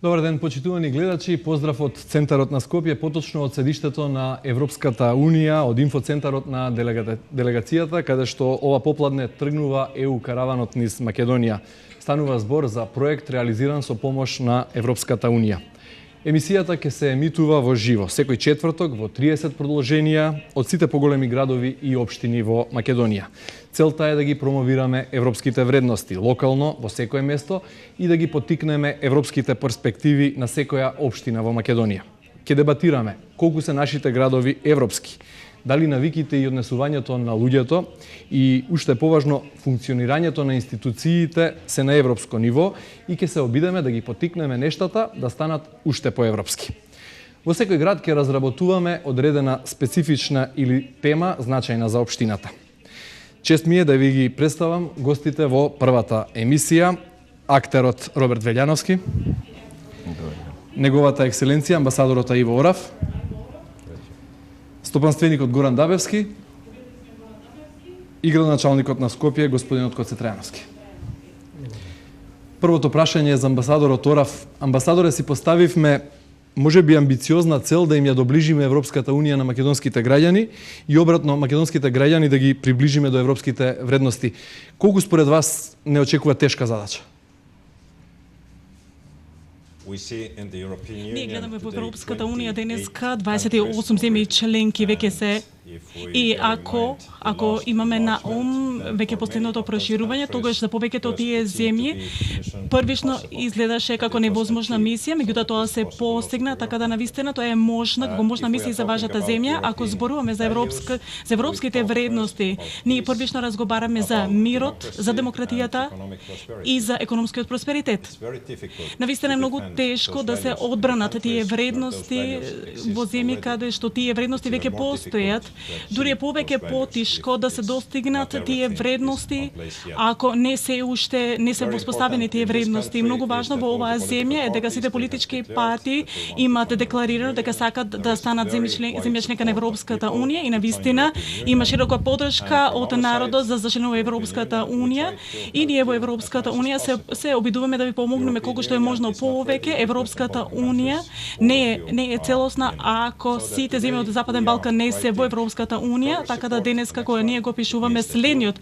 Добар ден, почитувани гледачи. Поздрав од центарот на Скопје, поточно од седиштето на Европската Унија, од инфоцентарот на делегацијата, каде што ова попладне тргнува ЕУ караванот низ Македонија. Станува збор за проект реализиран со помош на Европската Унија. Емисијата ќе се емитува во живо, секој четврток во 30 продолженија од сите поголеми градови и општини во Македонија. Целта е да ги промовираме европските вредности локално во секое место и да ги поттикнеме европските перспективи на секоја општина во Македонија. Ќе дебатираме колку се нашите градови европски, дали навиките и однесувањето на луѓето и уште поважно функционирањето на институциите се на европско ниво и ќе се обидеме да ги поттикнеме нештата да станат уште поевропски. Во секој град ќе разработуваме одредена специфична или тема значајна за општината. Чест ми е да ви ги представам гостите во првата емисија, актерот Роберт Велјановски, неговата екселенција амбасадорот Иво Орав, стопанственикот Горан Дабевски и градоначалникот на Скопје господинот Коце Трајановски. Првото прашање е за амбасадорот Орав. Амбасадоре, си поставивме може би амбициозна цел да им ја доближиме Европската Унија на македонските граѓани и обратно македонските граѓани да ги приближиме до европските вредности. Колку според вас не очекува тешка задача? Ние гледаме во Европската Унија денеска 28 земји членки веќе се и ако имаме на ум веќе последното проширување, тогаш за повеќето од тие земји првично изгледаше како невозможна мисија, меѓутоа тоа се постигна, така да навистина тоа е можна, како можна мисија за вашата земја. Ако зборуваме за европските вредности, ние првично разговараме за мирот, за демократијата и за економскиот просперитет. Навистина е многу тешко да се одбранат тие вредности во земји каде што тие вредности веќе постојат. Дури е повеќе потешко да се достигнат тие вредности ако не се воспоставени тие вредности. Многу важно во оваа земја е дека сите политички партии имат декларирано дека сакат да станат земја членка на Европската Унија и навистина има широка поддршка од народот за да членува Европската Унија и ние во Европската Унија се обидуваме да ви помогнеме колку што е можно повеќе. Европската Унија не е целосна ако сите земји од Западен Балкан не се во Европската Унија, така да денес како ние го пишуваме следниот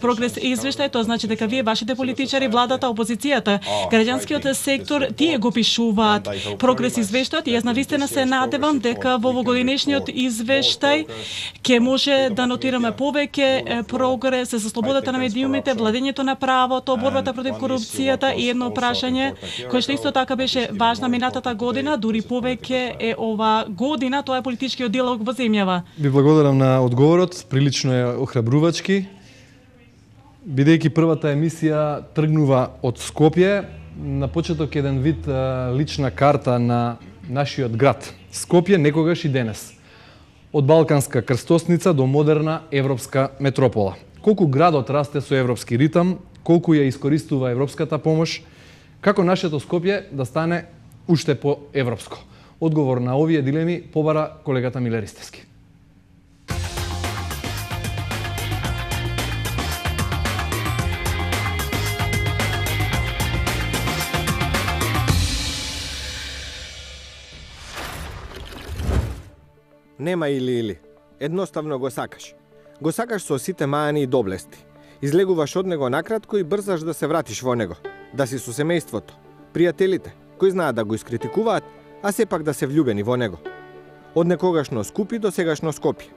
прогрес извештај, тоа значи дека вие, вашите политичари, владата, опозицијата, граѓанскиот сектор, тие го пишуваат прогрес извештајот и јас навистина се надевам дека во овогодинешниот извештај ќе може да нотираме повеќе прогрес за слободата на медиумите, владењето на правото, борбата против корупцијата и едно прашање кое што исто така беше важна минатата година, дури повеќе е ова година, тоа е политичкиот диалог во земјава. Ви благодарам на одговорот, прилично е охрабрувачки. Бидејќи првата емисија тргнува од Скопје, на почеток еден вид лична карта на нашиот град. Скопје некогаш и денес. Од балканска крстосница до модерна европска метропола. Колку градот расте со европски ритам, колку ја искористува европската помош, како нашето Скопје да стане уште по-европско? Одговор на овие дилеми побара колегата Миле Ристевски. Нема или. Едноставно го сакаш. Го сакаш со сите маани и доблести. Излегуваш од него накратко и брзаш да се вратиш во него. Да си со семејството, пријателите, кои знаат да го искритикуваат, а сепак да се влюбени во него. Од некогашно Скупи до сегашно Скопје.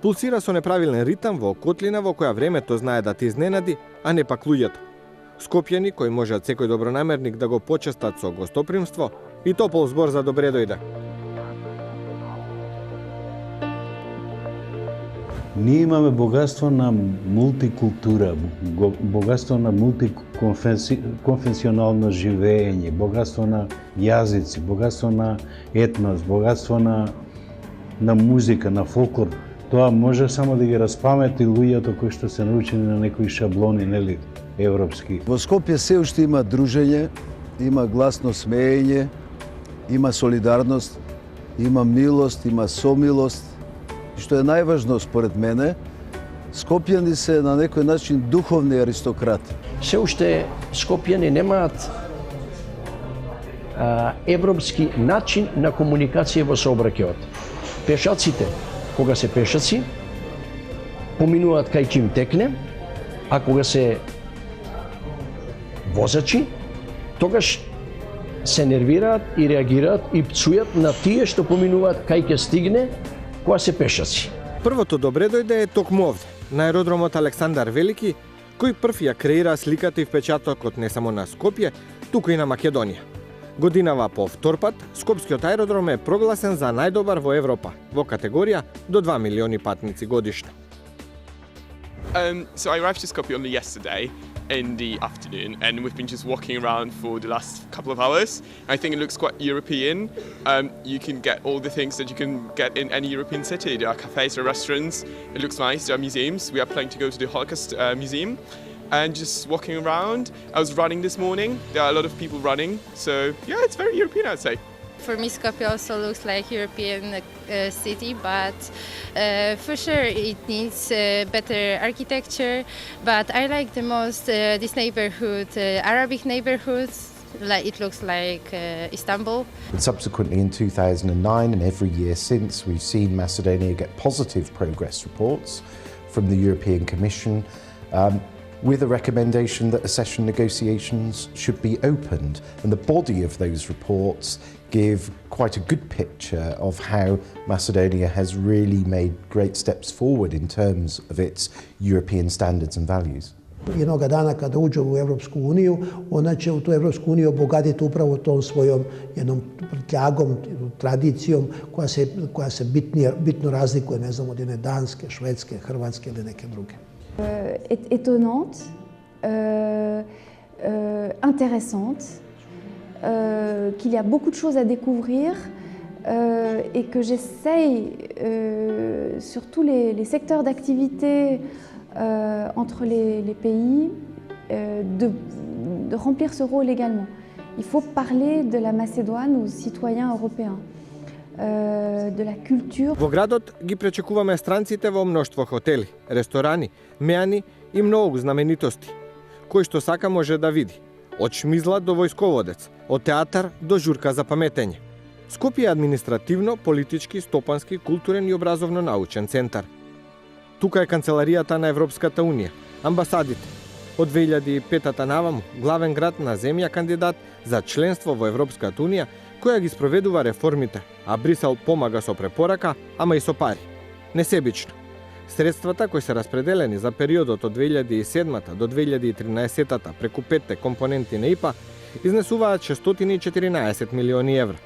Пулсира со неправилен ритам во котлина во која времето знае да те изненади, а не пак луѓето. Скопјани кои можат секој добронамерник да го почестат со гостопримство и топол збор за добре дојде. Ние имаме богатство на мултикултура, богатство на мултиконфесионално живење, богатство на јазици, богатство на етнос, богатство на музика, на фолклор. Тоа може само да ги распамети луѓето кои што се научени на некои шаблони, нели, европски. Во Скопје се уште има дружење, има гласно смеење, има солидарност, има милост, има сомилост. И што е најважно според мене, скопјани се на некој начин духовни аристократи. Се уште скопјани немаат европски начин на комуникација во сообраќајот. Пешаците, кога се пешаци, поминуваат кај ќе им текне, а кога се возачи, тогаш се нервираат и реагираат и пцујат на тие што поминуваат кај ќе стигне кога се пешаци. Првото добре дојде е токму овде, на аеродромот Александар Велики, кој прв ја креира сликата и впечатокот не само на Скопје, туку и на Македонија. Годинава по втор пат, Скопскиот аеродром е прогласен за најдобар во Европа, во категорија до 2 милиони патници годишно. So I arrived to Skopje only yesterday in the afternoon, and we've been just walking around for the last couple of hours. I think it looks quite European. You can get all the things that you can get in any European city. There are cafes, there are restaurants. It looks nice. There are museums. We are planning to go to the Holocaust Museum. And just walking around. I was running this morning. There are a lot of people running. So yeah, it's very European, I'd say. For me, Skopje also looks like European city, but for sure it needs better architecture. But I like the most this neighborhood, Arabic neighborhoods. It looks like Istanbul. And subsequently in 2009 and every year since, we've seen Macedonia get positive progress reports from the European Commission with a recommendation that accession negotiations should be opened. And the body of those reports give quite a good picture of how Macedonia has really made great steps forward in terms of its European standards and values. Jednoga dana kada uđe u Evropsku uniju, ona će u tu Evropsku uniju obogatiti upravo tom svojom jednom prtljagom, tradicijom koja se bitno razlikuje, ne znam, od jedne Danske, Švedske, Hrvatske ili neke druge. Étonnante, intéressante, qu'il y a beaucoup de choses à découvrir et que j'essaye sur tous les secteurs d'activité entre les pays de remplir ce rôle également. Il faut parler de la Macédoine aux citoyens européens. De la culture. Во градот ги пречекуваме странците во мноштво хотели, ресторани, меани и многу знаменитости, кои што сака може да види. Од шмизла до војсководец, од театар до журка за паметење. Скопје е административно, политички, стопански, културен и образовно-научен центар. Тука е канцеларијата на Европската Унија, амбасадите. Од 2005 наваму, главен град на земја кандидат за членство во Европската Унија, која ги спроведува реформите, а Брисел помага со препорака, ама и со пари. Несебично. Средствата кои се распределени за периодот од 2007 до 2013 преку 5 компоненти на ИПА изнесуваат 614 милиони евра.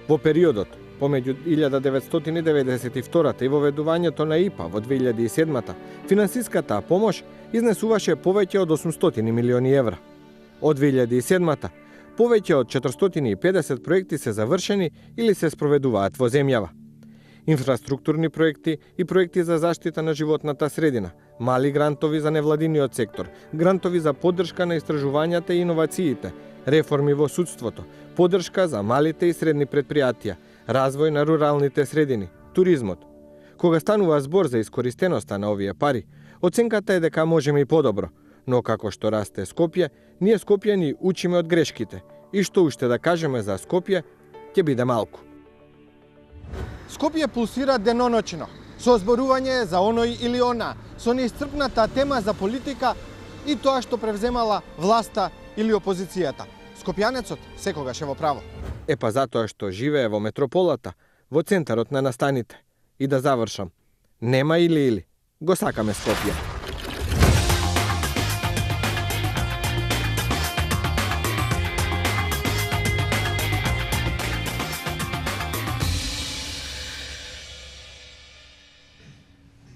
Во периодот помеѓу 1992 и воведувањето на ИПА во 2007 финансиската помош изнесуваше повеќе од 800 милиони евра. Од 2007 повеќе од 450 проекти се завршени или се спроведуваат во земјава. Инфраструктурни проекти и проекти за заштита на животната средина, мали грантови за невладиниот сектор, грантови за поддршка на истражувањата и иновациите, реформи во судството, поддршка за малите и средни предпријатија, развој на руралните средини, туризмот. Кога станува збор за искористеноста на овие пари, оценката е дека можеме и подобро, но како што расте Скопје, ние скопјани учиме од грешките и што уште да кажеме за Скопје, ќе биде малку. Скопје пулсира деноночно, со зборување за оној или она, со неисцрпната тема за политика и тоа што превземала власта или опозицијата. Скопјанецот секогаш е во право. Па затоа што живее во метрополата, во центарот на настаните. И да завршам. Нема или. Го сакаме Скопје.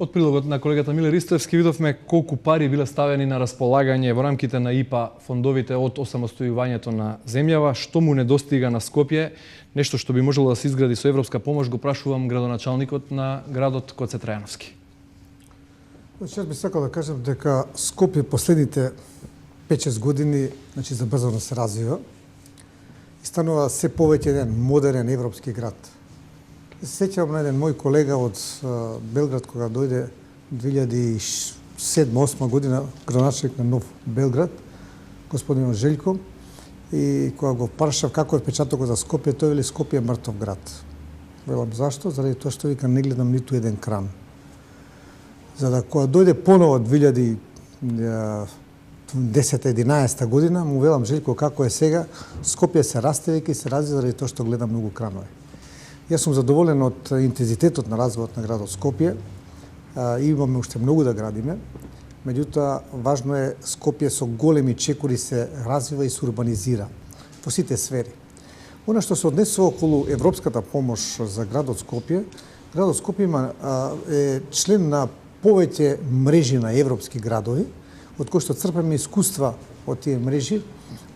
Од прилогот на колегата Миле Ристовски видовме колку пари биле ставени на располагање во рамките на ИПА фондовите од осамостојувањето на земјава. Што му недостига на Скопје? Нешто што би можело да се изгради со европска помош, го прашувам градоначалникот на градот Гоце Трајановски. Јас би сакал да кажам дека Скопје последните 5-6 години забрзано се развива и станува се повеќе еден модерен европски град. Се сеќавам на еден мој колега од Белград, кога дојде 2007-2008 година, градоначалник на Нов Белград, господин Желјко, и кога го прашав како е впечатокот за Скопје, тој вели Скопје е мртов град. Велам зашто? Заради тоа што вика не гледам ниту еден кран. За да кога дојде поново 2010-11 година, му велам Желјко како е сега, Скопје се расте и се развива заради тоа што гледам многу кранови. Јас сум задоволен од интензитетот на развојот на градот Скопје. Имаме уште многу да градиме. Меѓутоа, важно е Скопје со големи чекори се развива и се урбанизира во сите сфери. Она што се однесува околу европската помош за градот Скопје е член на повеќе мрежи на европски градови, од кои што црпиме искуства од тие мрежи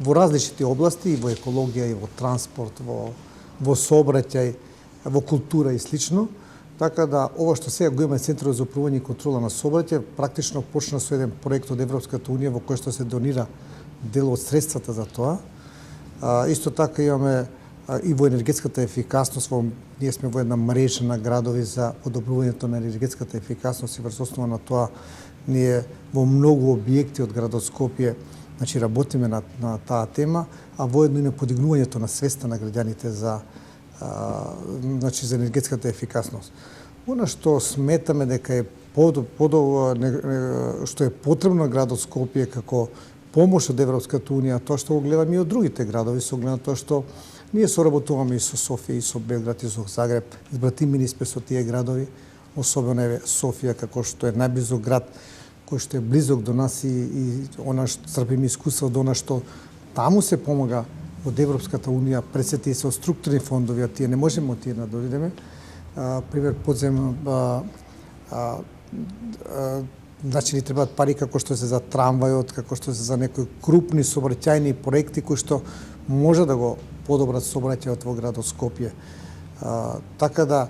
во различити области, и во екологија, и во транспорт, во сообраќај, во култура и слично. Така да, ова што сега го има Центарот за управување и контрола на сообраќај, практично почна со еден проект од Европската унија во кој што се донира дел од средствата за тоа. Исто така имаме и во енергетската ефикасност, ние сме во една мрежа на градови за подобрувањето на енергетската ефикасност и врз основа на тоа ние во многу објекти од градот Скопје работиме на таа тема, а воедно и на подигнувањето на свеста на граѓаните за енергетската ефикасност. Она што сметаме дека е што е потребно на градот Скопје како помош од Европската унија, тоа што го гледаме и од другите градови, со оглед на тоа што ние соработуваме и со Софија, и со Белград, и со Загреб, избратимени сме со тие градови, особено е Софија, како што е најблизок град, кој што е близок до нас и она што црпиме искуство од она што таму се помага од Европската унија, пред се тие се од структурни фондови, а тие не можеме од тие да дојдеме. Пример, ни требаат пари како што се за трамвајот, како што се за некои крупни сообраќајни проекти кои што може да го подобрат сообраќајот во градот Скопје. Така да,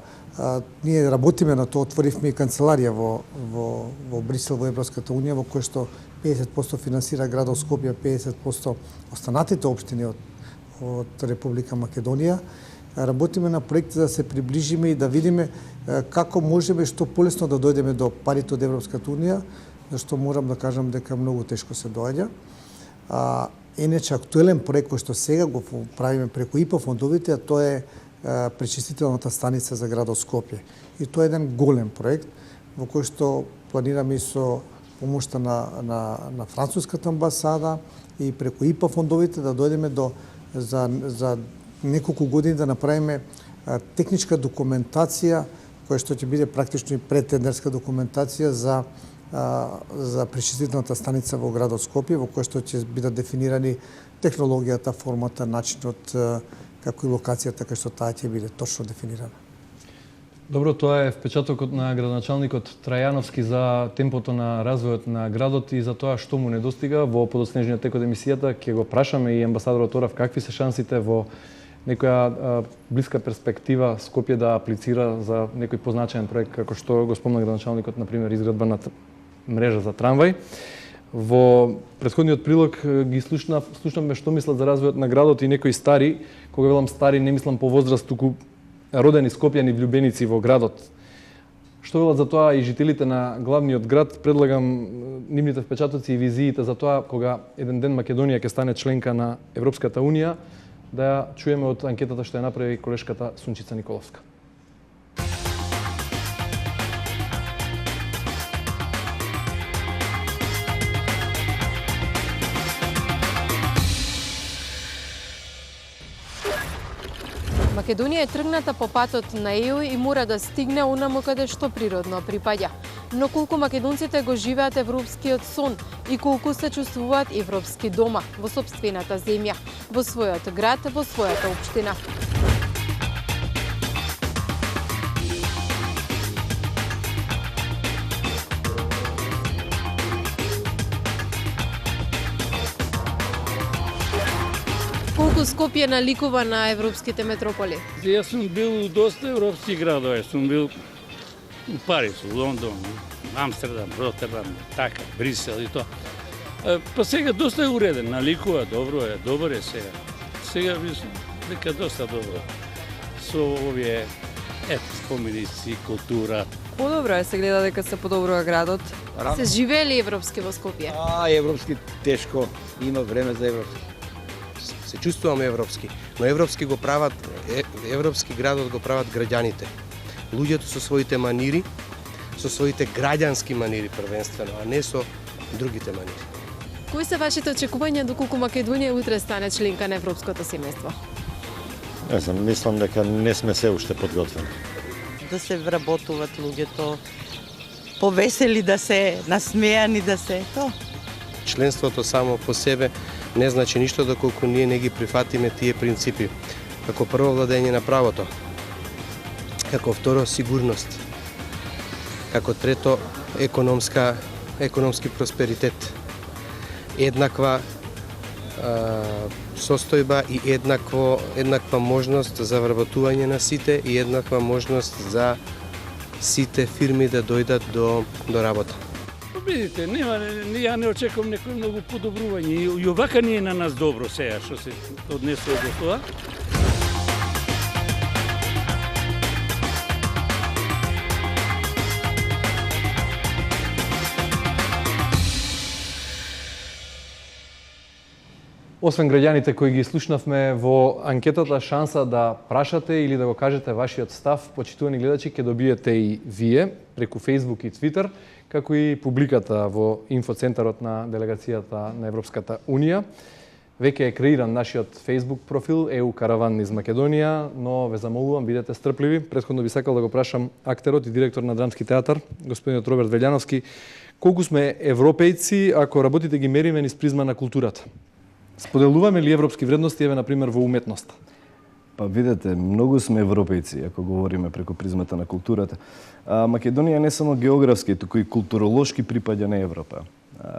ние работиме на тоа, отворивме и канцеларија во Брисел, во Европската унија, во кој што 50% финансира градот Скопје, 50% останатите општини од Република Македонија. Работиме на проекти да се приближиме и да видиме како можеме што полесно да дојдеме до парите од Европската унија, зашто морам да кажам дека многу тешко се доаѓа. Иначе актуелен проект кој што сега го правиме преку ИПА фондовите, а тоа е пречистителната станица за градот Скопје. И тоа е еден голем проект во кој што планираме и со помошта на француската амбасада и преку ИПА фондовите да дојдеме за неколку години да направиме техничка документација која што ќе биде практично и предтендерска документација за пречистителната станица во градот Скопје, во која што ќе бидат дефинирани технологијата, формата, начинот, како и локацијата кај што таа ќе биде точно дефинирана. Добро, тоа е впечатокот на градоначалникот Трајановски за темпото на развојот на градот и за тоа што му недостига. Во подоснежниот тек од емисијата ќе го прашаме и амбасадорот Орав какви се шансите во некоја блиска перспектива Скопје да аплицира за некој позначаен проект, како што го спомна градоначалникот, например, изградба на мрежа за трамвај. Во претходниот прилог ги слушнавме што мислат за развојот на градот и некои стари, кога велам стари не мислам по возраст, туку родени скопјани влюбеници во градот. Што велат за тоа и жителите на главниот град? Предлагам нивните впечатоци и визиите за тоа кога еден ден Македонија ќе стане членка на Европската унија, да ја чуеме од анкетата што ја направи колешката Сунчица Николовска. Македонија е тргната по патот на ЕУ и мора да стигне онаму каде што природно припаѓа. Но колку македонците го живеат европскиот сон и колку се чувствуваат европски дома во сопствената земја, во својот град, во својата општина. Колку Скопје наликува на европските метрополи? Јас сум бил у доста европски градове, сум бил у Париз, у Лондон, Амстердам, Ротердам, така, Брисел и тоа. Па сега доста е уреден, наликува, добро е сега. Сега мислам дека доста добро. Со овие споменици, култура. Подобро е, се гледа дека се подобрува градот. Се живее ли европски во Скопје? Европски тешко, има време за европски. Се чувствуваме европски, но европски градот го прават граѓаните. Луѓето со своите манири, со своите граѓански манири првенствено, а не со другите манири. Кои се вашите очекувања доколку Македонија утре стане членка на европското семејство? Мислам дека не сме се уште подготвени. Да се вработуваат луѓето, повесели да се, насмејани да се, тоа. Членството само по себе не значи ништо доколку ние не ги прифатиме тие принципи. Како прво владење на правото, како второ сигурност, како трето економски просперитет, еднаква состојба и еднаква можност за вработување на сите и еднаква можност за сите фирми да дојдат до работа. Видите, ја не очекувам некој многу подобрување. И овака не е на нас добро сега што се однесува до тоа. Освен граѓаните кои ги слушнавме во анкетата, шанса да прашате или да го кажете вашиот став, почитувани гледачи, ќе добиете и вие преку Facebook и Twitter, како и публиката во инфоцентарот на делегацијата на Европската Унија. Веќе е креиран нашиот Facebook профил EU Караван низ Македонија, но ве замолувам, бидете стрпливи. Претходно би сакал да го прашам актерот и директор на Драмски театар, господинот Роберт Велјановски, колку сме европејци ако работите ги мериме низ призма на културата? Споделуваме ли европски вредности, еве, например, во уметноста? Па видете, многу сме европејци, ако говориме преку призмата на културата. Македонија не само географски, туку и културолошки припаѓа на Европа.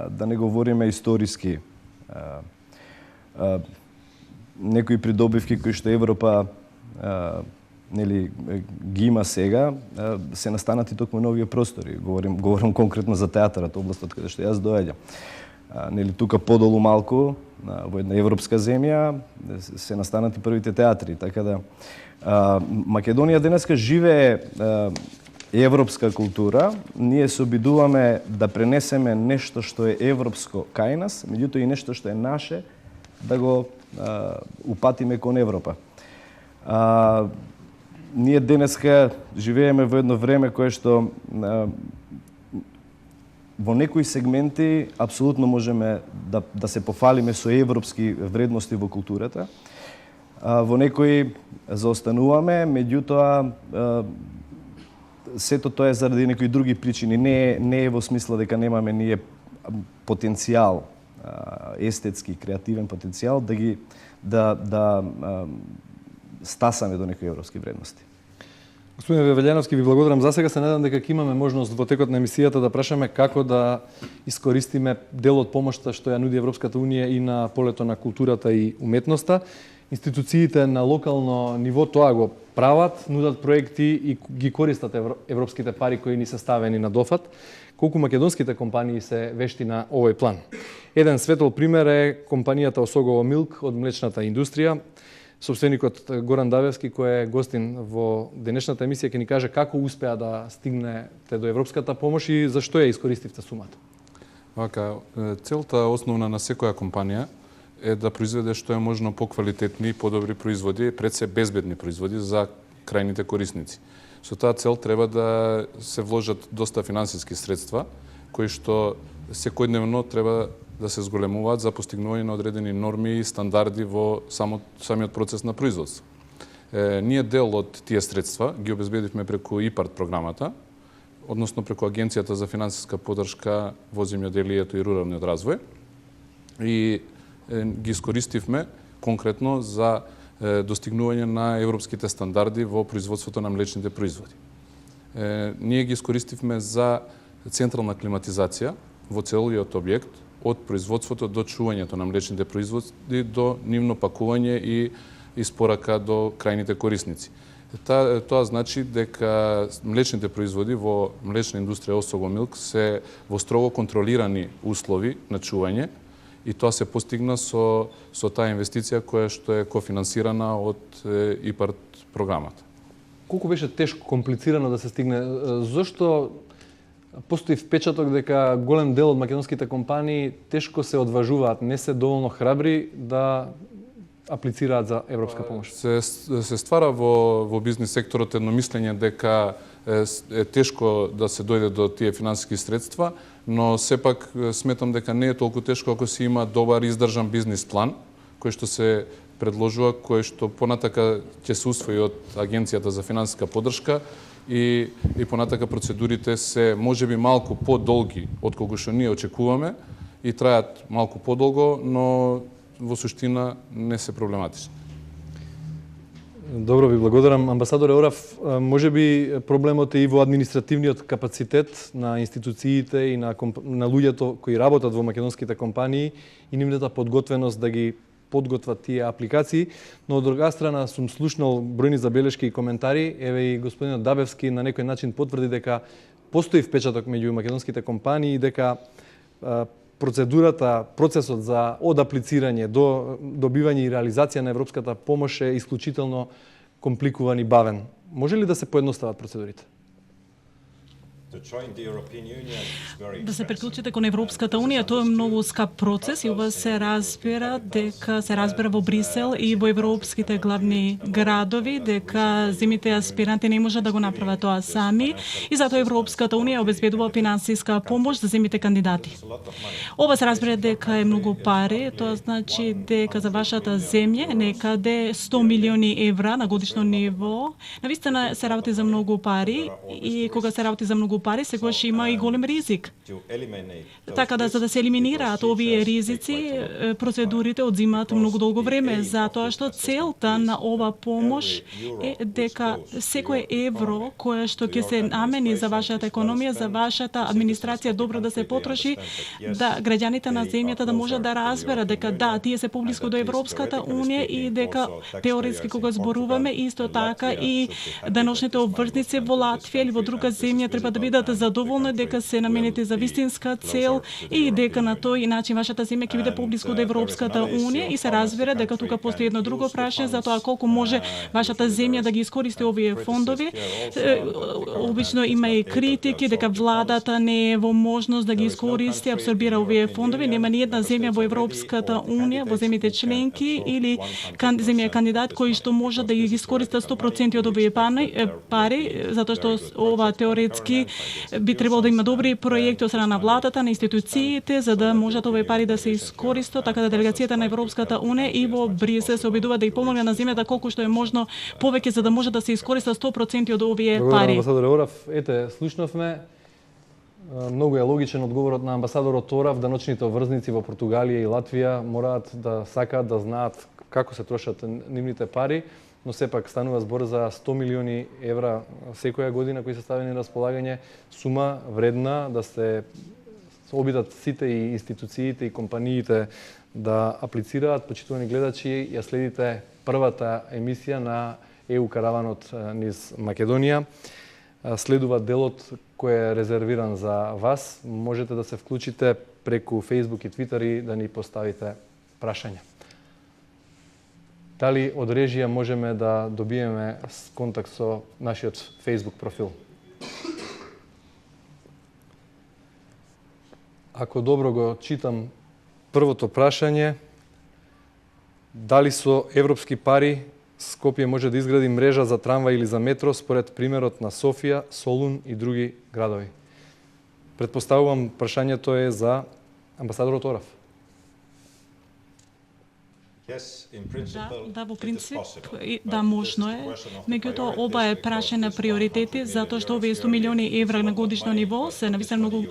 Да не говориме историски. Некои придобивки кои што Европа ги има сега, се настанати токму на овие простори. Говорам конкретно за театарот, областот каде што јас доаѓам. Тука подолу малку, во една европска земја, се настанати првите театри. Така да, Македонија денеска живее европска култура. Ние се обидуваме да пренесеме нешто што е европско кај нас, меѓутоа и нешто што е наше, да го упатиме кон Европа. Ние денеска живееме во едно време кое што во некои сегменти апсолутно можеме да се пофалиме со европски вредности во културата. Во некои заостануваме, меѓутоа сето тоа е заради некои други причини. Не е во смисла дека немаме ние потенцијал, естетски, креативен потенцијал да стасаме до некои европски вредности. Господине Велјановски, ви благодарам за сега. Се надам дека ќе имаме можност во текот на емисијата да прашаме како да искористиме дел од помошта што ја нуди Европската Унија и на полето на културата и уметноста. Институциите на локално ниво тоа го прават, нудат проекти и ги користат европските пари кои ни се ставени на дофат. Колку македонските компании се вешти на овој план. Еден светол пример е компанијата Осогово Милк од млечната индустрија. Собственикот Горан Давевски, кој е гостин во денешната емисија, ќе ни каже како успеа да стигнете до европската помош и зашто ја искористивте сумата. Целта основна на секоја компанија е да произведе што е можно поквалитетни и подобри производи, пред се безбедни производи за крајните корисници. Со таа цел треба да се вложат доста финансиски средства, кои што секојдневно треба да се зголемуваат за постигнување на одредени норми и стандарди во самиот процес на производство. Ние дел од тие средства ги обезбедивме преку ИПАРД програмата, односно преку Агенцијата за финансиска поддршка во земјоделието и руралниот развој. И ги искористивме конкретно за достигнување на европските стандарди во производството на млечните производи. Ние ги искористивме за централна климатизација во целиот објект, од производството до чувањето на млечните производи до нивно пакување и испорака до крајните корисници. Тоа значи дека млечните производи во млечна индустрија Осово Милк се во строго контролирани услови на чување и тоа се постигна со таа инвестиција која што е кофинансирана од ИПАРД програмата. Колку беше тешко, комплицирано да се стигне? Зошто постои впечаток дека голем дел од македонските компании тешко се одважуваат, не се доволно храбри да аплицираат за европска помош? Се ствара во бизнис секторот едно мислење дека е тешко да се дојде до тие финансиски средства, но сепак сметам дека не е толку тешко ако се има добар издржан бизнис план, кој што се предложува, кој што понатака ќе се усвои од Агенцијата за финансиска поддршка и понатака процедурите се можеби малку подолги од колку што ние очекуваме и трајат малку подолго, но во суштина не се проблематични. Добро, ви благодарам. Амбасадоре Орав, можеби проблемот е и во административниот капацитет на институциите и на луѓето кои работат во македонските компании и нивната подготвеност да ги подготват тие апликации, но од друга страна сум слушнал бројни забелешки и коментари, еве и господинот Дабевски на некој начин потврди дека постои впечаток меѓу македонските компании и дека процесот од аплицирање до добивање и реализација на европската помош е исклучително компликуван и бавен. Може ли да се поедностават процедурите? Да се приклучите кон Европската Унија, тоа е многу скап процес и ова се разбира во Брисел и во европските главни градови, дека земите аспиранти не можат да го направат тоа сами и затоа Европската Унија обезбедува финансиска помош за земите кандидати. Ова се разбира дека е многу пари, тоа значи дека за вашата земја некаде 100 милиони евра на годишно ниво. Навистина се работи за многу пари и кога се работи за многу пари, секогаш има и голем ризик. Така да, за да се елиминираат овие ризици, процедурите одзимаат многу долго време, затоа што целта на ова помош е дека секое евро кое што ќе се намени за вашата економија, за вашата администрација добро да се потроши, да граѓаните на земјата да можат да разберат дека да, тие се поблиску до Европската Унија и дека теоретски кога зборуваме исто така и деношните обвртници во Латвија или во друга земја треба да бидат задоволни дека се наменети за вистинска цел и дека на тој начин вашата земја ќе биде поблиску до Европската Унија и се разбира дека тука постои едно друго прашање за тоа колку може вашата земја да ги искористи овие фондови. Обично има и критики дека владата не е во можност да ги искористи, абсорбира овие фондови. Нема ни една земја во Европската Унија, во земјите членки или земја кандидат кои што може да ги искористат 100% од овие пари, затоа што ова теоретски би требало да има добри проекти од страна на владата, на институциите, за да можат овие пари да се искористат, така да делегацијата на Европската Унија и во Брисел се обидува да ги помогне на земјата колку што е можно повеќе за да може да се искористат 100% од овие пари. Амбасадор Орав, ете, слушнавме. Многу е логичен одговорот на амбасадорот Орав да ночните врзници во Португалија и Латвија мораат да сакаат да знаат како се трошат нивните пари, но сепак станува збор за 100 милиони евра секоја година кои се ставени на располагање, сума вредна да се обидат сите и институциите и компаниите да аплицираат. Почитувани гледачи, ја следите првата емисија на ЕУ караванот низ Македонија. Следува делот кој е резервиран за вас. Можете да се вклучите преку Facebook и Twitter и да ни поставите прашања. Дали од режија можеме да добиеме контакт со нашиот Facebook профил? Ако добро го читам првото прашање, дали со европски пари Скопје може да изгради мрежа за трамвај или за метро според примерот на Софија, Солун и други градови? Предпоставувам прашањето е за амбасадорот Орав. Да, во принцип, да, можно е. Меѓутоа, ова е прашање на приоритети, затоа што овие 100 милиони евра на годишно ниво се навистина многу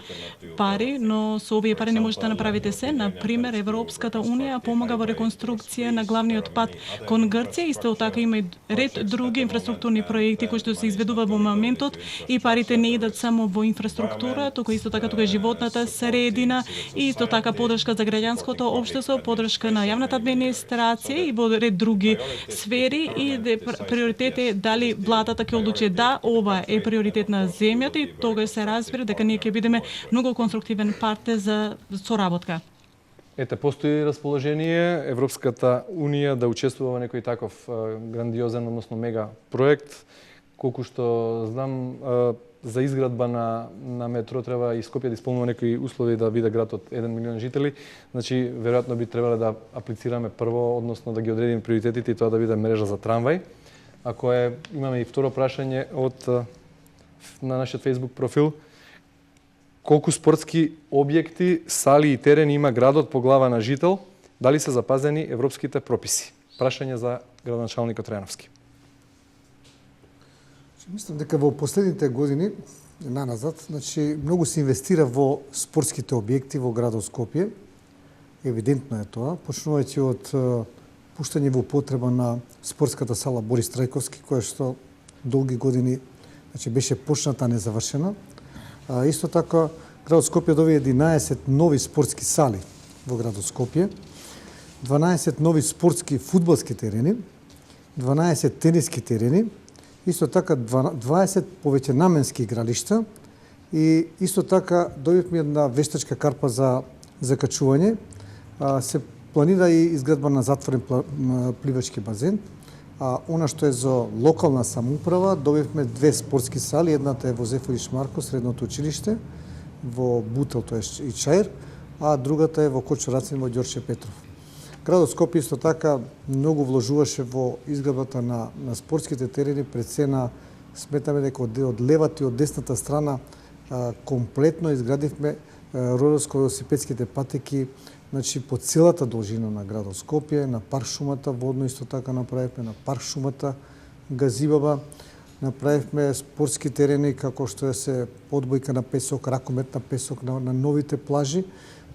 пари, но со овие пари не можете да направите се. Например, Европската унија помага во реконструкција на главниот пат кон Грција, исто така има и ред други инфраструктурни проекти кои што се изведуваат во моментот и парите не идат само во инфраструктура, туку исто така тука е животната средина и исто така подршка за граѓанското општество, подршка на јавната администрација и во ред други сфери и приоритет е дали владата ќе одлучи да ова е приоритет на земјата и тогаш се разбира дека ние ќе бидеме многу конструктивен партнер за соработка. Ете, постои расположение Европската унија да учествува во некој таков грандиозен, односно мега проект. Колку што знам, за изградба на метро треба и Скопје да исполнува некои услови да биде град од 1 милион жители. Значи, веројатно би требале да аплицираме прво, односно да ги одредиме приоритетите и тоа да биде мрежа за трамвај. Ако имаме и второ прашање на нашиот Facebook профил. Колку спортски објекти, сали и терени има градот по глава на жител? Дали се запазени европските прописи? Прашање за градоначалникот Трајановски. Мислам дека во последните години наназад, значи многу се инвестира во спортските објекти во градот Скопје. Евидентно е тоа, почнувајќи од пуштање во употреба на спортската сала Борис Трајковски, која што долги години значи беше почната, незавршена. Исто така градот Скопје доби 11 нови спортски сали во градот Скопје, 12 нови спортски фудбалски терени, 12 тениски терени, исто така 20 повеќе наменски игралишта и исто така добивме една вештачка карпа за закачување. Се планира и изградба на затворен пливачки базен. Она што е за локална самоуправа, добивме 2 спортски сали, едната е во Зефириш Марко, средното училиште, во Бутел, тоа е и Чаир, а другата е во Кочурацин, во Ѓорче Петров. Градот Скопје исто така многу вложуваше во изградбата на спортските терени, пред се на сметаме дека од левата и од десната страна комплетно изградивме ролерско-велосипедските патеки, значи по целата должина на градот Скопје, на парк шумата водно исто така направивме, на парк шумата Газибаба, направивме спортски терени како што се подбојка на песок, ракомет на песок на новите плажи.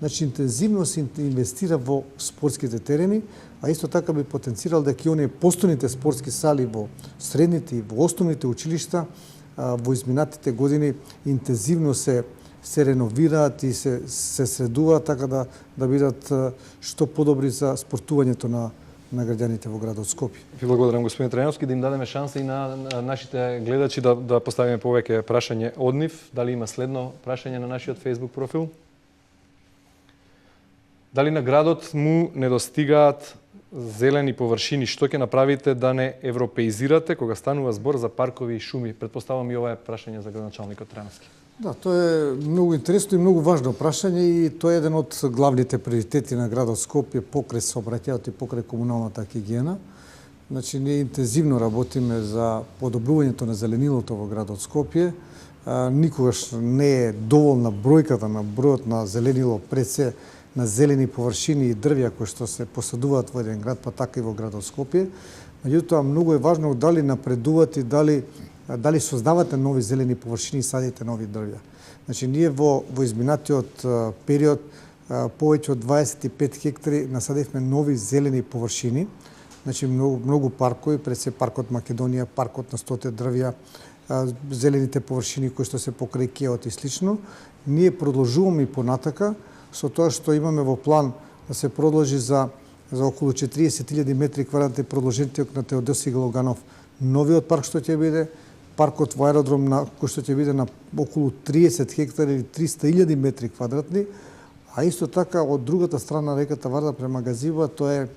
Значи, интензивно се инвестира во спортските терени, а исто така би потенцирал дека и оние постојните спортски сали во средните и во основните училишта во изминатите години интензивно се реновираат и се средуваат така да бидат што подобри за спортувањето на граѓаните во градот Скопје. Ви благодарам, господин Трајановски, да им дадеме шанса и на нашите гледачи да поставиме повеќе прашање од нив. Дали има следно прашање на нашиот Facebook профил? Дали на градот му недостигаат зелени површини? Што ќе направите да не европеизирате кога станува збор за паркови и шуми? Предпоставам и ова е прашање за градоначалникот Трајановски. Да, тоа е многу интересно и многу важно прашање и тоа е еден од главните приоритети на градот Скопје покрај сообраќајот и покрај комуналната хигиена. Значи, ние интензивно работиме за подобрувањето на зеленилото во градот Скопје. Никогаш не е доволна бројката на бројот на зеленило пред се на зелени површини и дрвја кои што се посадуваат во еден град, па така и во градот Скопје. Меѓутоа, многу е важно дали напредувате и дали создавате нови зелени површини и садите нови дрвја. Значи, ние во изминатиот период повеќе од 25 хектари насадивме нови зелени површини, значи многу паркови, пред се паркот Македонија, паркот на 100 дрвја, зелените површини кои што се покрај Кеот и слично. Ние продолжуваме и понатака со тоа што имаме во план да се продолжи за околу 40.000 метри квадратни продолжениот на Теодосија Галоганов новиот парк што ќе биде, паркот во аеродром кој што ќе биде на околу 30 хектари или 300.000 метри квадратни, а исто така од другата страна реката Варда према Газиба, тоа е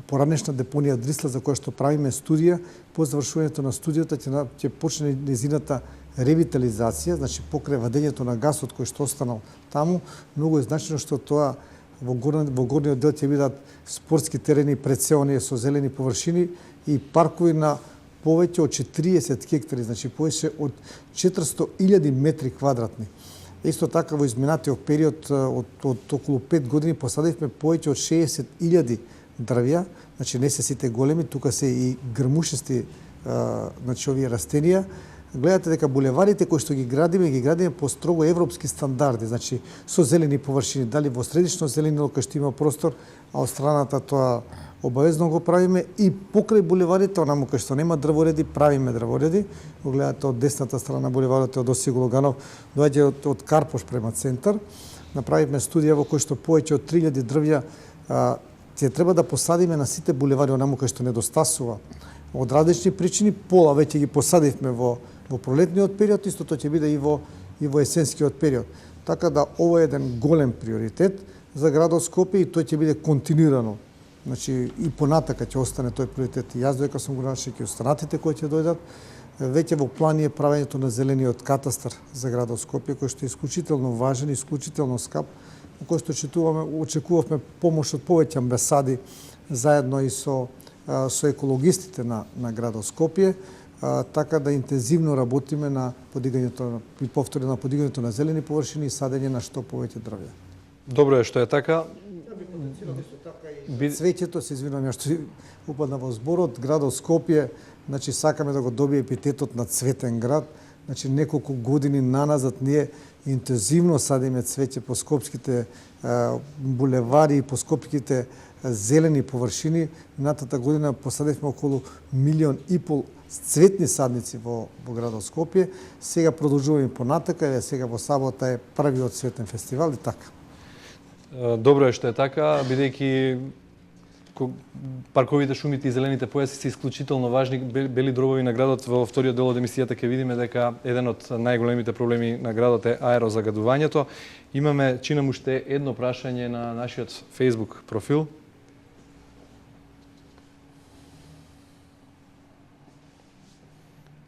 поранешна депонија Дрисла за која што правиме студија. По завршувањето на студијата ќе почне незината ревитализација, значи покрај вадењето на гасот кој што останал таму, многу е значено што тоа во горниот дел ќе бидат спортски терени пред се оние со зелени површини и паркови на повеќе од 40 хектари, значи повеќе од 400.000 метри квадратни. Исто така во изминатиот период од околу 5 години посадивме повеќе од 60.000 дрвја, значи не се сите големи, тука се и грмушести значи овие растенија. Гледате дека булеварите кои што ги градиме по строго европски стандарди, значи со зелени површини, дали во средично зеленило кај што има простор, а од страната тоа обавезно го правиме, и покрај булеварите, онаму кај што нема дрвореди, правиме дрвореди. Го гледате од десната страна булеварот од Осиј Логанов, доаѓа од Карпош према центар. Направивме студија во кој што повеќе од 3000 дрвја ќе треба да посадиме на сите булевари онаму кај што недостасува. Од различни причини, пола веќе ги посадивме во пролетниот период, истото ќе биде и во есенскиот период. Така да ова е еден голем приоритет за градот Скопје и тој ќе биде континуирано. Значи и понатака ќе остане тој приоритет. И јас дека сум градоначелник и останатите кои ќе дојдат, веќе во план е правењето на зелениот катастар за градот Скопје, кој што е исклучително важен, исклучително скап, во кој што очекувавме помош од повеќе амбасади заедно и со екологистите на градот Скопје, така да интензивно работиме на подигањето на зелени површини и садење на што повеќе дрвја. Добро е што е така. Цвеќето, се извинувам, ја што упадна во зборот, градот Скопје, значи сакаме да го добие епитетот на цветен град. Значи неколку години наназад ние интензивно садиме цвеќе по скопските булевари и по скопските зелени површини. Минатата година посадивме околу 1,5 милион цветни садници во градот Скопје. Сега продолжуваме понатака, сега во сабота е првиот цветен фестивал и така. Добро е што е така, бидејќи парковите, шумите и зелените појаси се исклучително важни бели дробови на градот. Во вториот дел од емисијата ќе видиме дека еден од најголемите проблеми на градот е аерозагадувањето. Имаме, чинам уште едно прашање на нашиот Facebook профил.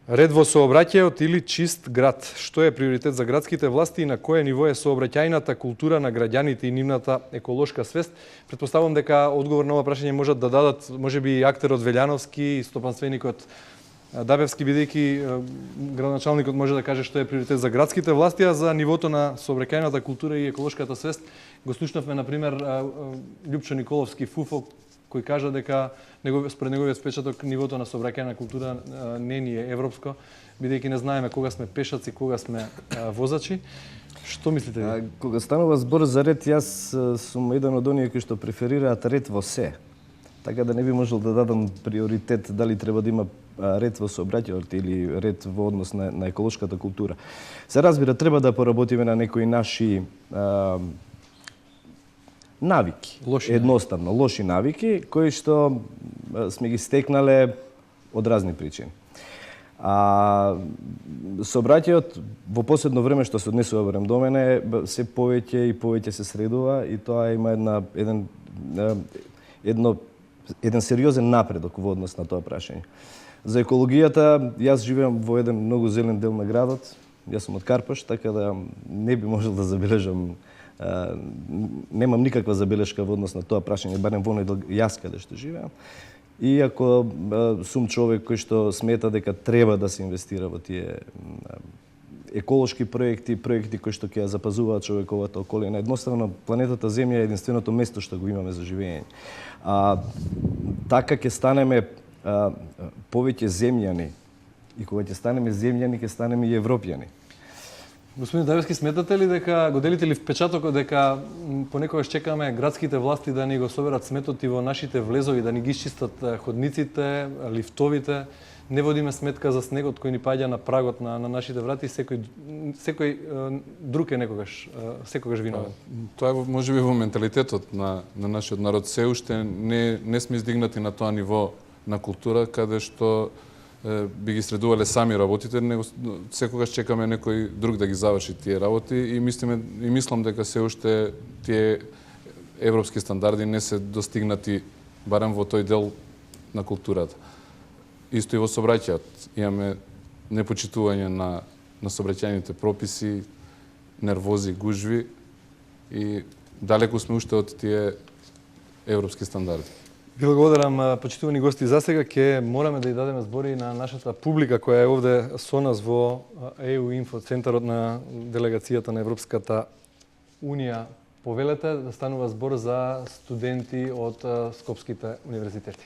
Ред во сообраќајот или чист град? Што е приоритет за градските власти и на кое ниво е сообраќајната култура на граѓаните и нивната еколошка свест? Претпоставувам дека одговор на ова прашање можат да дадат можеби актерот Велјановски и стопанственикот Дабевски, бидејќи градоначалникот може да каже што е приоритет за градските власти, а за нивото на сообраќајната култура и еколошката свест го слушнавме на пример Љупчо Николовски Фуфо, кој кажа дека според неговиот впечаток нивото на сообраќајна култура не ни е европско, бидејќи не знаеме кога сме пешаци, кога сме возачи. Што мислите ви? Кога станува збор за ред, јас сум еден од оние кои што преферираат ред во се. Така да не би можел да дадам приоритет дали треба да има ред во сообраќајот или ред во однос на еколошката култура. Се разбира, треба да поработиме на некои наши навики, едноставно, лоши навики, кои што сме ги стекнале од разни причини. Сообраќајот во последно време, што се однесува барем до мене, се повеќе и повеќе се средува и тоа има еден сериозен напредок во однос на тоа прашање. За екологијата, јас живеам во еден многу зелен дел на градот, јас сум од Карпош, така да не би можел да забележам, немам никаква забелешка во однос на тоа прашање, барем во оној дел јас каде што живеам. Иако сум човек кој што смета дека треба да се инвестира во тие еколошки проекти кои што ќе ја запазуваат човековата околина. Едноставно, планетата Земја е единственото место што го имаме за живење. Така ќе станеме повеќе земјани. И кога ќе станеме земјани, ќе станеме и европјани. Господин Дабевски, сметате ли дека го делите ли впечатокот дека понекогаш чекаме градските власти да ни го соберат сметот и во нашите влезови, да ни ги исчистат ходниците, лифтовите? Не водиме сметка за снегот кој ни паѓа на прагот на нашите врати, секој друг е секогаш виновен. Тоа е можеби во менталитетот на нашиот народ. Се уште не сме издигнати на тоа ниво на култура каде што би ги средувале сами работите, него секогаш чекаме некој друг да ги заврши тие работи и мислам дека се уште тие европски стандарди не се достигнати барем во тој дел на културата. Исто и во сообраќајот. Имаме непочитување на сообраќајните прописи, нервози, гужви и далеку сме уште од тие европски стандарди. Ви благодарам, почитувани гости. За сега ќе мораме да ја дадеме збори на нашата публика која е овде со нас во EU Info центарот на делегацијата на Европската Унија повелете да станува збор за студенти од скопските универзитети.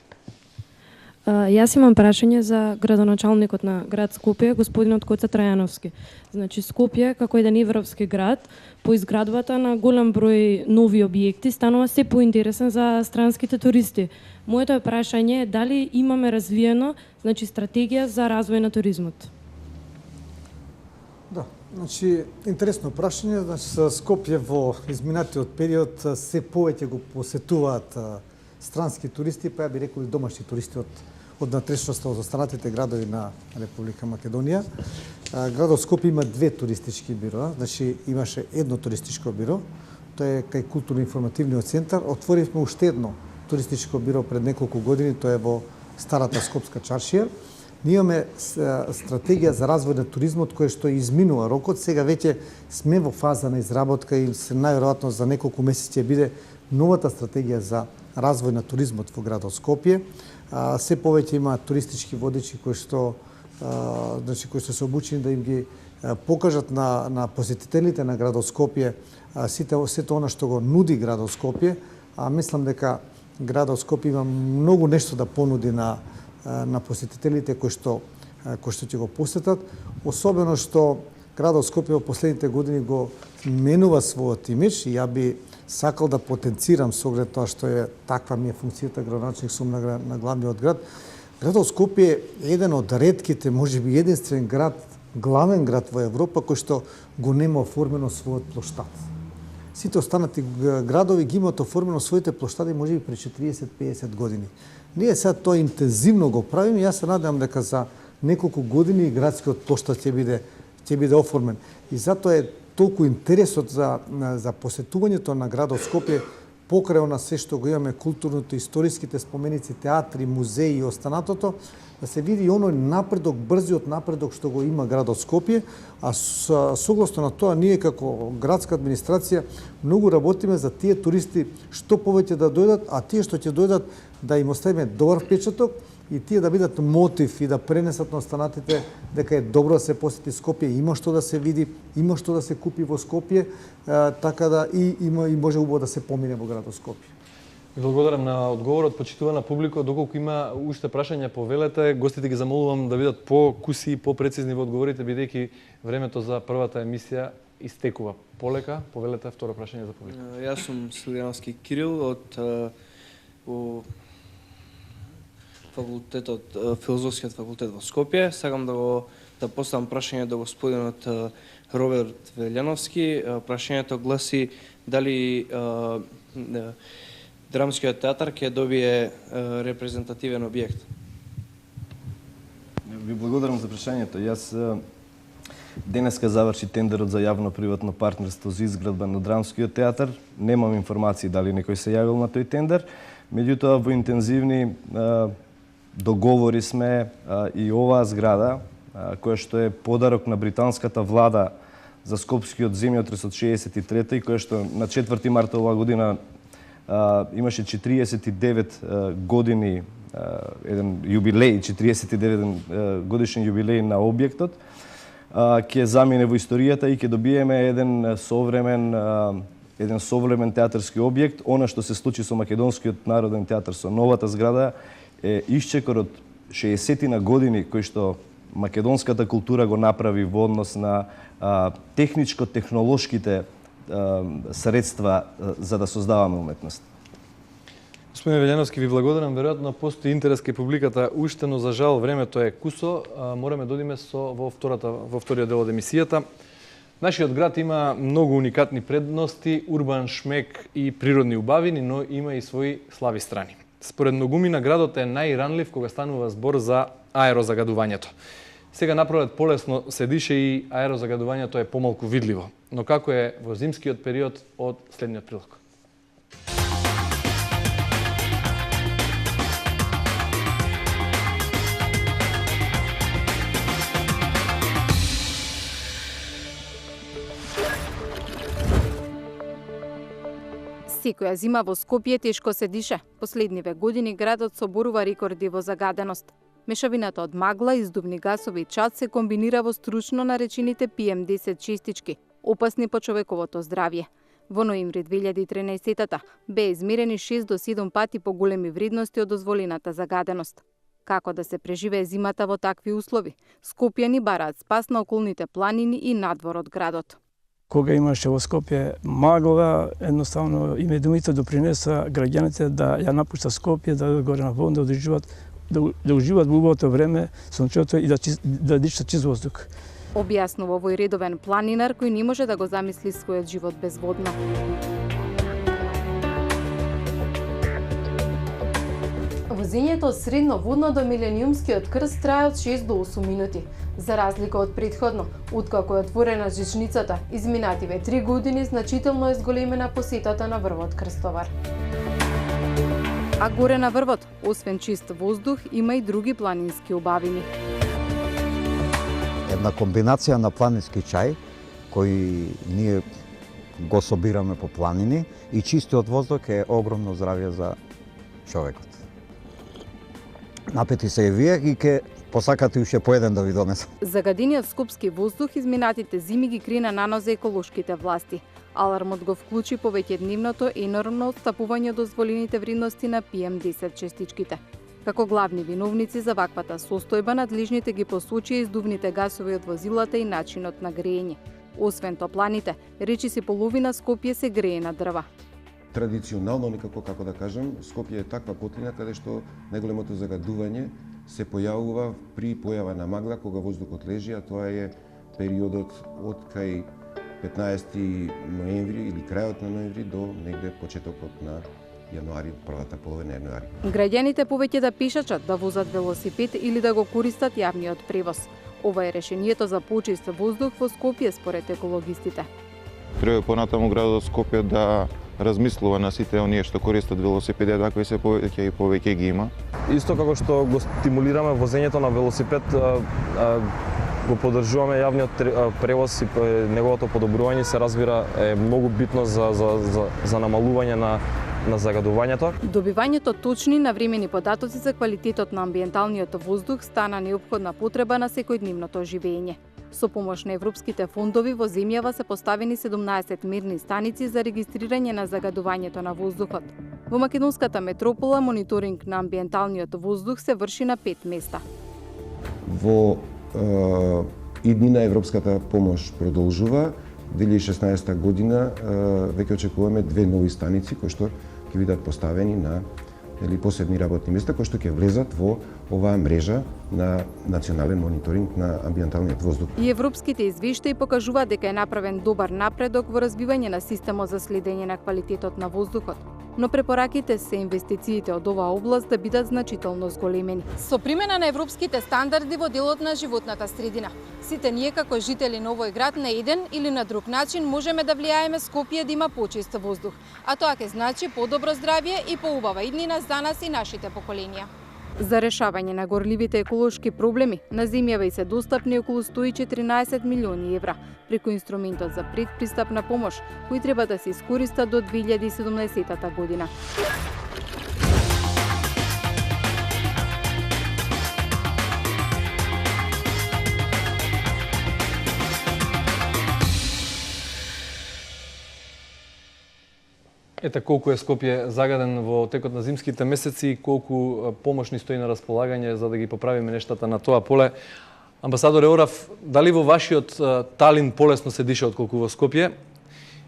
Јас имам прашање за градоначалникот на град Скопје, господинот Коца Трајановски. Значи, Скопје, како еден европски град, по изградбата на голем број нови објекти, станува се поинтересен за странските туристи. Моето прашање е дали имаме развиено, значи, стратегија за развој на туризмот? Да, значи, интересно прашање. Значи, Скопје во изминатиот период се повеќе го посетуваат странски туристи, па ја би рекол и домашни туристи од натрешноста од останатите градови на Република Македонија. Градот Скопје има две туристички бироа, значи имаше едно туристичко биро, тоа е кај културно-информативниот центар. Отворивме уште едно туристичко биро пред неколку години, тоа е во старата Скопска чаршија. Ние имаме стратегија за развој на туризмот која што изминува рокот, сега веќе сме во фаза на изработка и се најверојатно за неколку месеци ќе биде новата стратегија за развој на туризмот во градот Скопје. Се повеќе има туристички водичи кои што се обучени да им ги покажат на посетителите на градот Скопје сето она што го нуди градот Скопје, а мислам дека градот Скопје има многу нешто да понуди на посетителите кои што ќе го посетат, особено што градот Скопје во последните години го менува својот имидж и ја би сакал да потенцирам со оглед тоа што е таква ми е функцијата градоначалник сум на главниот град. Градот Скопје е еден од ретките, можеби единствен град, главен град во Европа кој што го нема оформено својот плоштад. Сите останати градови ги имаат оформено своите плоштади можеби пред 40-50 години. Ние сега тоа интензивно го правиме и јас се надевам дека за неколку години градскиот плоштад ќе биде оформен. И затоа е толку интересот за посетувањето на градот Скопје покрај на се што го имаме културното, историските споменици, театри, музеи и останатото, да се види оној напредок, брзиот напредок што го има градот Скопје, а согласно на тоа ние како градска администрација многу работиме за тие туристи што повеќе да дојдат, а тие што ќе дојдат да им оставиме добар впечаток и тие да бидат мотив и да пренесат на останатите дека е добро да се посети Скопје, има што да се види, има што да се купи во Скопје, така да и може убаво да се помине во градот Скопје. Ви благодарам на одговорот, почитувана публика. Доколку има уште прашања, повелете. Гостите ги замолувам да бидат по-куси и по-прецизни во одговорите, бидејќи времето за првата емисија истекува. Полека, повелете второ прашање за публика. Јас сум Силјановски Кирил од факултетот, филозофскиот факултет во Скопје. Сакам да поставам прашање до господинот Роберт Велјановски. Прашањето гласи дали Драмскиот театар ќе добие репрезентативен објект. Ви благодарам за прашањето. Јас денеска заврши тендерот за јавно-приватно партнерство за изградба на Драмскиот театар. Немам информации дали некој се јавил на тој тендер. Меѓутоа, во интензивни договори сме и оваа зграда, која што е подарок на британската влада за Скопскиот земјотрес од 63-та и која што на 4 марта оваа година имаше 49 години, еден јубилеј, 49 годишен јубилеј на објектот, ќе замине во историјата и ќе добиеме еден современ театарски објект. Она што се случи со Македонскиот народен театар, со новата зграда, е исчекор од 60 години кој што македонската култура го направи во однос на техничко-технолошките средства за да создаваме уметност. Господин Велјановски, ви благодарам. Веројатно постои интерес кај публиката уште, но за жал времето е кусо. Мораме да одиме во вториот дел од емисијата. Нашиот град има многу уникатни предности, урбан шмек и природни убавини, но има и своји слаби страни. Според многумина градот е најранлив кога станува збор за аерозагадувањето. Сега направет полесно се дише и аерозагадувањето е помалку видливо. Но како е во зимскиот период од следниот прилог? Секоја зима во Скопје тешко се дише. Последниве години градот соборува рекорди во загаденост. Мешавината од магла, издувни гасови и чад се комбинира во стручно наречените PM10 честички, опасни по човековото здравје. Во ноември 2013 бе измерени 6 до 7 пати поголеми вредности од дозволената загаденост. Како да се преживее зимата во такви услови? Скопјани бараат спас на околните планини и надвор од градот. Кога имаше во Скопје магла, едноставно и медумите допринеса граѓаните да ја напушта Скопје, да горе на вон, да уживаат во убавото време, сончето и да дишат чист воздух. Објаснува овој редовен планинар кој не може да го замисли својот живот без водно. Возењето од средноводно до милениумскиот крст трае од 6 до 8 минути. За разлика од претходно, откако е отворена жичницата, изминативе 3 години значително е зголемена посетата на врвот Крстовар. А горе на врвот, освен чист воздух, има и други планински убавини. Една комбинација на планински чај, кој ние го собираме по планини, и чистиот воздух е огромно здравје за човекот. Напети се и вие и ке посакате уште по еден да ви донесам. Загадениот скопски воздух изминатите зими ги крена на нозе еколошките власти. Алармот го вклучи повеќедневното енормно отстапување од дозволените вредности на PM10 честичките. Како главни виновници за ваквата состојба, надлежните ги посочија издувните гасови од возилата и начинот на грејење. Освен топланите, речиси половина Скопје се грее на дрва. Традиционално, некако како да кажам, Скопје е таква котлина каде што најголемото загадување се појавува при појава на магла кога воздухот лежи, а тоа е периодот од кај 15 ноември или крајот на ноември до негде почетокот на јануари, првата половина јануари. Граѓаните повеќе да пешачат, да возат велосипед или да го користат јавниот превоз. Ова е решението за почист воздух во Скопје според екологистите. Треба понатаму градот Скопје да размислува на сите оние што користат велосипеди, такви се повеќе и повеќе ги има. Исто како што го стимулираме возењето на велосипед, го поддржуваме јавниот превоз и неговото подобрување се разбира е многу битно за намалување на загадувањето. Добивањето точни навремени податоци за квалитетот на амбиенталниот воздух стана неопходна потреба на секојдневното живење. Со помош на европските фондови во земјава се поставени 17 мерни станици за регистрирање на загадувањето на воздухот. Во македонската метропола мониторинг на амбиенталниот воздух се врши на 5 места. Во иднина европската помош продолжува. 2016 година веќе очекуваме 2 нови станици кои што ќе бидат поставени на посебни работни места кои што ќе влезат во оваа мрежа на национален мониторинг на амбиенталниот воздух. И европските извештаи покажуваат дека е направен добар напредок во развивање на системот за следење на квалитетот на воздухот. Но препораките се инвестициите од оваа област да бидат значително зголемени. Со примена на европските стандарди во делот на животната средина, сите ние како жители на овој град на еден или на друг начин можеме да влијаеме Скопје да има почист воздух, а тоа ќе значи подобро здравје и поубава иднина за нас и нашите поколенија. За решавање на горливите еколошки проблеми на земјава и се достапни околу 114 милиони евра преку инструментот за предпристапна помош, кои треба да се искористат до 2017 година. Ете колку е Скопје загаден во текот на зимските месеци и колку помош ни стои на располагање за да ги поправиме нештата на тоа поле. Амбасадор Еорав, дали во вашиот Талин полесно се диша отколку во Скопје?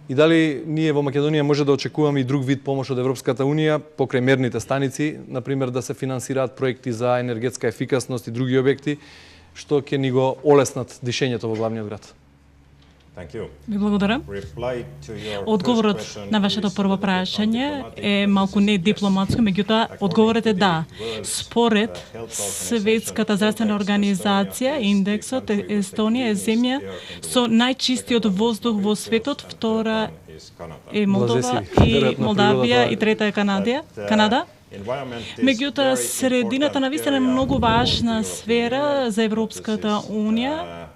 И дали ние во Македонија може да очекуваме и друг вид помош од Европската Унија покрај мерните станици, например да се финансираат проекти за енергетска ефикасност и други објекти, што ќе ни го олеснат дишењето во главниот град? Ви благодарам. Одговорот на вашето прво прашање е малку не дипломатско, меѓутоа одговорот е да. Според Светската здравствена организација, индексот Естонија е земја со најчистиот воздух во светот, втора е Молдова и Молдавија и трета е Канада. Меѓутоа, средината навистина е многу важна сфера за Европската Унија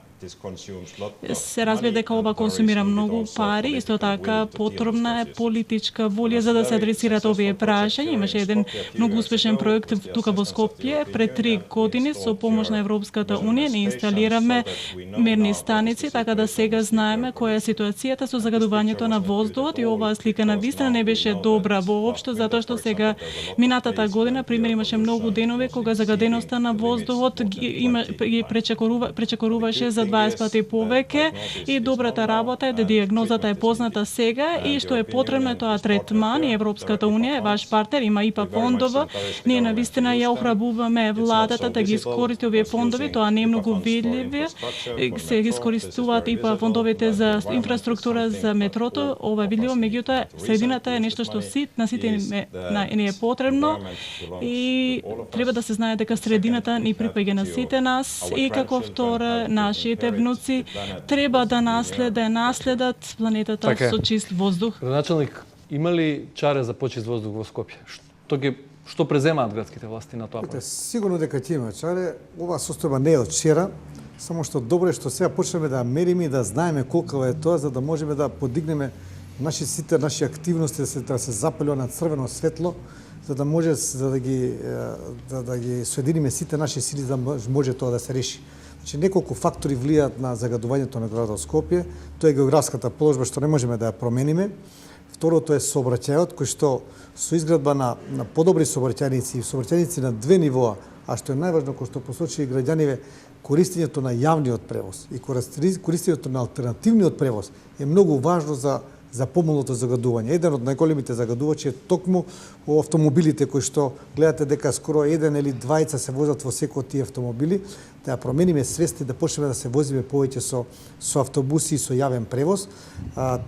се разбира дека ова консумира многу пари, исто така потребна е политичка волја за да се адресираат овие прашања. Имаше еден многу успешен проект тука во Скопје пред 3 години со помош на Европската унија не инсталираме мерни станици, така да сега знаеме која е ситуацијата со загадувањето на воздухот и оваа слика на вистина не беше добра воопшто, затоа што сега минатата година пример имаше многу денови кога загаденоста на воздухот ги пречекоруваше за 20 пати повеќе и добрата работа е да диагнозата е позната сега и што е потребно е тоа третман и Европската унија е ваш партнер, има ИПА фондова. Ние навистина ја охрабуваме владата да ги искористи овие фондови, тоа не е многу видливо. Се искористуваат ИПА фондовите за инфраструктура за метрото, ова е видливо, меѓутоа средината е нешто што на сите не е потребно и треба да се знае дека средината ни припаѓа на сите нас и како втора нашите внуци треба да наследат планетата со чист воздух. Градоначалник, има ли чаре за почист воздух во Скопје? Што преземаат градските власти на тоа? Сигурно дека ќе има чаре. Ова состојба не е од вчера, само што добро е што сега почнеме да мериме и да знаеме колку е тоа, за да можеме да подигнеме сите наши активности да се запалува на црвено светло, за да може да ги соединиме сите наши сили за да може тоа да се реши. Значи неколку фактори влијаат на загадувањето на градот Скопје. Тоа е географската положба што не можеме да ја промениме. Второто е сообраќајот кој што со изградба на подобри сообраќајници на две нивоа, а што е најважно кој што посочи и граѓаниве, користењето на јавниот превоз и користењето на алтернативниот превоз е многу важно за помалото загадување. Еден од најголемите загадувачи е токму во автомобилите кои што гледате дека скоро еден или двајца се возат во секој од тие автомобили, да ја промениме свест и да почнеме да се возиме повеќе со автобуси и со јавен превоз.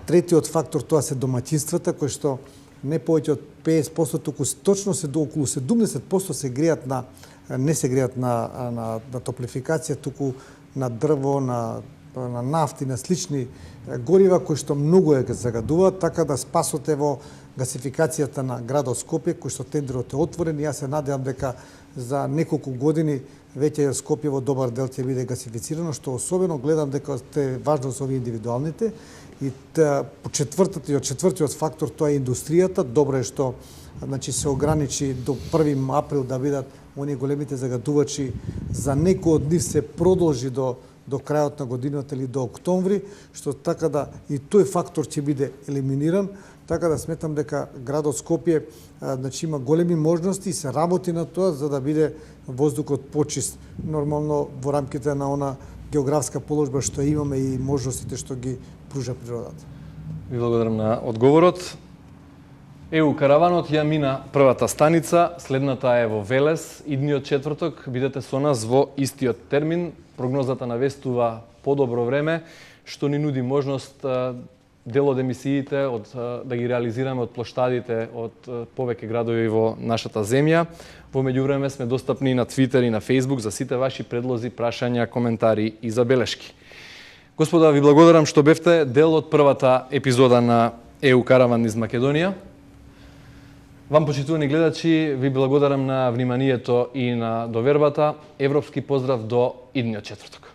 Третиот фактор тоа се домаќинствата кои што не повеќе од 50%, туку точно се до околу 70% се греат не се греат на топлификација, туку на дрво, на нафти, на слични горива кои што многу ја загадуваат, така да спасот е во гасификацијата на градот Скопје, кој што тендерот е отворен и јас се надевам дека за неколку години веќе Скопје во добар дел ќе биде гасифицирано, што особено гледам дека е важно за овие индивидуалните. И четвртиот фактор тоа е индустријата. Добро е што се ограничи до 1 април да бидат оние големите загадувачи, за некои од нив се продолжи до крајот на годината или до октомври, што така да и тој фактор ќе биде елиминиран, така да сметам дека градот Скопје има големи можности и се работи на тоа за да биде воздухот почист, нормално во рамките на она географска положба што имаме и можностите што ги пружа природата. Ви благодарам на одговорот. ЕУ караванот ја мина првата станица, следната е во Велес, идниот четврток, бидете со нас во истиот термин. Прогнозата навестува подобро време, што ни нуди можност дел од емисиите да ги реализираме од плоштадите од повеќе градови во нашата земја. Во меѓувреме сме достапни на Твитер и на Фејсбук за сите ваши предлози, прашања, коментари и забелешки. Господа, ви благодарам што бевте дел од првата епизода на ЕУ Караван из Македонија. Вам, почитувани гледачи, ви благодарам на вниманието и на довербата. Европски поздрав до идниот четврток.